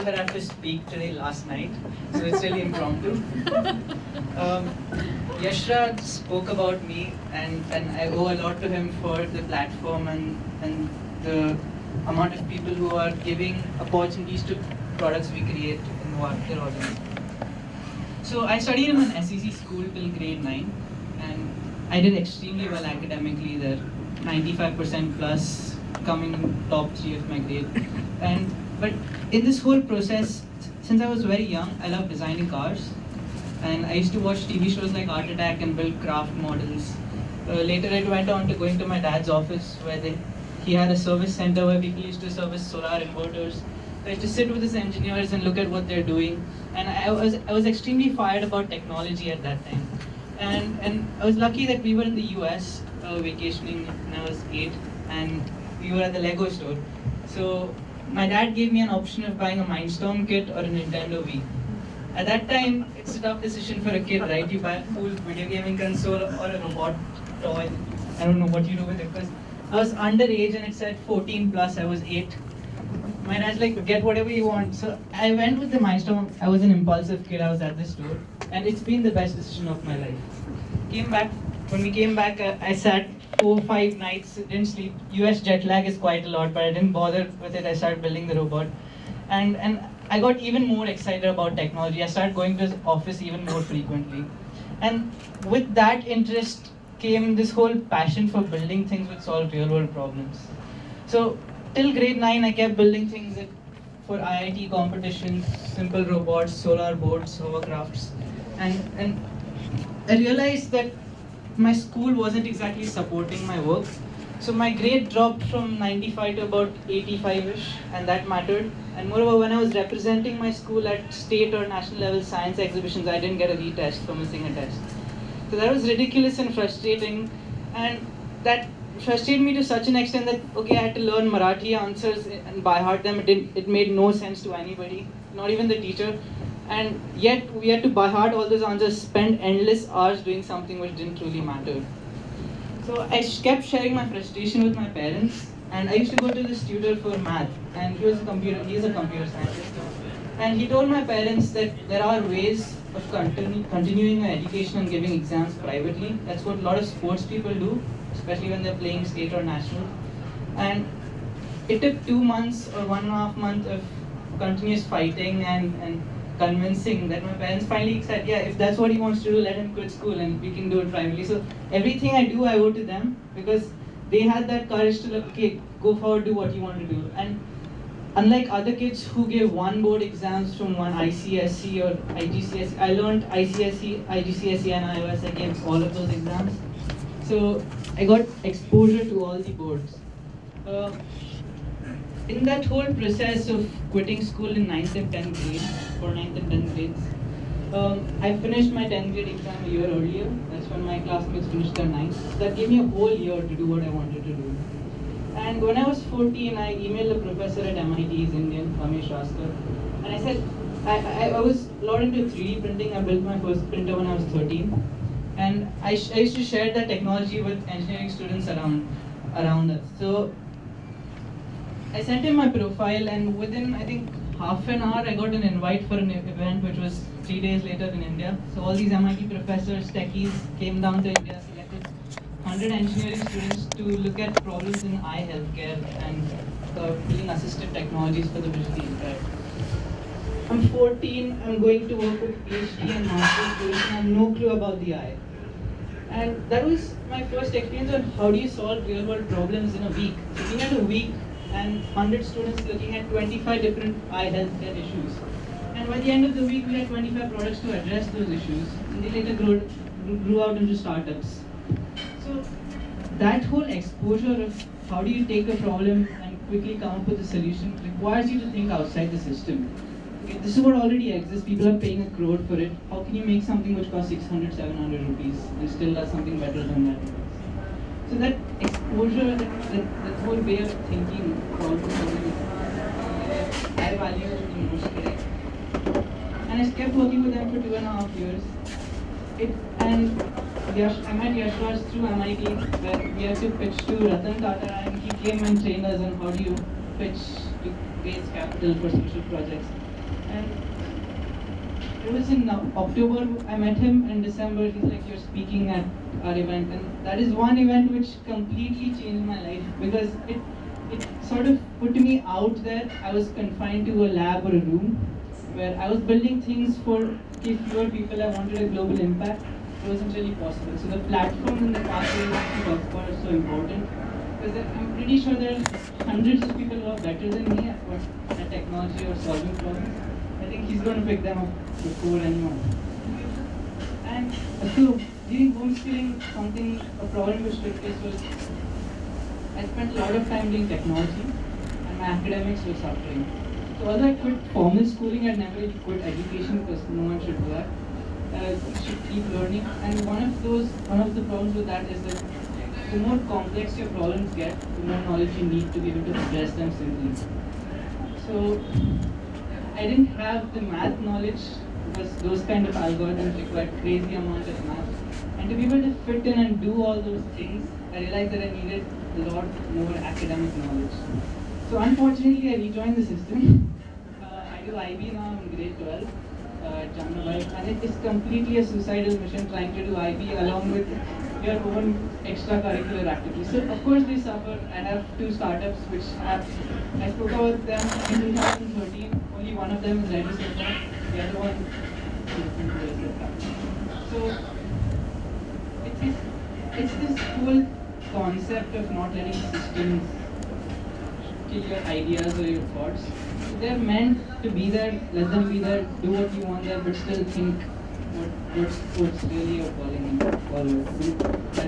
that I have to speak today last night, so it's really impromptu. Yashraj spoke about me, and I owe a lot to him for the platform and the amount of people who are giving opportunities to products we create in the Warker audience. So I studied in an SEC school till grade 9, and I did extremely well academically there, 95% plus, coming top 3 of my grade. But in this whole process, since I was very young, I loved designing cars, and I used to watch TV shows like Art Attack and build craft models. Later, it went on to going to my dad's office, where he had a service center where people used to service solar inverters. So I used to sit with his engineers and look at what they're doing, and I was extremely fired about technology at that time. And I was lucky that we were in the US vacationing when I was 8, and we were at the Lego store. So my dad gave me an option of buying a Mindstorm kit or a Nintendo Wii. At that time, it's a tough decision for a kid, right? You buy a cool video gaming console or a robot toy. I don't know what you do with it, because I was underage and it said 14 plus, I was 8. My dad's like, get whatever you want. So I went with the Mindstorm. I was an impulsive kid, I was at the store. And it's been the best decision of my life. When we came back, I sat 4-5 nights, didn't sleep. US jet lag is quite a lot, but I didn't bother with it. I started building the robot. And I got even more excited about technology. I started going to his office even more frequently. And with that interest came this whole passion for building things which solve real world problems. So till grade 9, I kept building things for IIT competitions, simple robots, solar boards, hovercrafts. And I realized that my school wasn't exactly supporting my work. So my grade dropped from 95 to about 85-ish, and that mattered. And moreover, when I was representing my school at state or national level science exhibitions, I didn't get a retest for missing a test. So that was ridiculous and frustrating, and that frustrated me to such an extent that, okay, I had to learn Marathi answers and by heart them. It made no sense to anybody, not even the teacher. And yet we had to by heart all those answers, spend endless hours doing something which didn't truly matter. So I kept sharing my frustration with my parents, and I used to go to this tutor for math, and he's a computer scientist. And he told my parents that there are ways of continuing my education and giving exams privately. That's what a lot of sports people do, especially when they're playing state or national. And it took 2 months or 1.5 months of continuous fighting and convincing that my parents finally said, yeah, if that's what he wants to do, let him quit school and we can do it privately. So everything I do, I owe to them, because they had that courage to, like, okay, go forward, do what you want to do. And unlike other kids who gave one board exams from one ICSE or IGCSE, I learned ICSE, IGCSE and iOS. I gave all of those exams. So I got exposure to all the boards. In that whole process of quitting school in 9th and 10th grade, for 9th and 10th grades, I finished my 10th grade exam a year earlier. That's when my classmates finished their 9th. So that gave me a whole year to do what I wanted to do. And when I was 14, I emailed a professor at MIT, he's Indian, Ramesh Raskar, and I said, I was a lot into 3D printing. I built my first printer when I was 13. And I used to share that technology with engineering students around us. So I sent him my profile, and within, I think, half an hour, I got an invite for an event which was 3 days later in India. So all these MIT professors, techies came down to India, selected 100 engineering students to look at problems in eye healthcare and building assistive technologies for the visually impaired. I'm 14, I'm going to work with PhD and master's students, and I have no clue about the eye. And that was my first experience on how do you solve real world problems in a week. So we had a week and 100 students looking at 25 different eye healthcare issues. And by the end of the week, we had 25 products to address those issues, and they later grew out into startups. So that whole exposure of how do you take a problem and quickly come up with a solution requires you to think outside the system. Okay, this is what already exists. People are paying 1 crore for it. How can you make something which costs 600, 700 rupees and still does something better than that? So that exposure, that whole way of thinking problem solving, I value the most today. And I kept working with them for 2.5 years. I met Yashraj through MIT, where we had to pitch to Ratan Tata, and he came and trained us on how do you pitch to raise capital for social projects. And it was in October I met him. In December he's like, you're speaking at our event, and that is one event which completely changed my life because it sort of put me out there. I was confined to a lab or a room where I was building things for if fewer people. I wanted a global impact. It wasn't really possible. So the platform and the pathway that he talks about is so important because I'm pretty sure there are hundreds of people who are better than me at technology or solving problems. I think he's going to pick them up before anyone. And so during homeschooling, a problem which took place was I spent a lot of time doing technology and my academics were suffering. So although I quit formal schooling, I never really quit education because no one should do that. You should keep learning. And one of the problems with that is that the more complex your problems get, the more knowledge you need to be able to address them simply. So I didn't have the math knowledge because those kind of algorithms require crazy amount of math. And to be able to fit in and do all those things, I realized that I needed a lot more academic knowledge. So unfortunately, I rejoined the system. I do IB now in grade 12 at Jamnabai, and it is completely a suicidal mission trying to do IB along with your own extracurricular activities. So of course they suffer. I have two startups which I spoke about them in 2013. Only one of them is ready so far. The other one is so it's this whole concept of not letting systems kill your ideas or your thoughts. They're meant to be there, let them be there, do what you want there, but still think what's really your calling forward.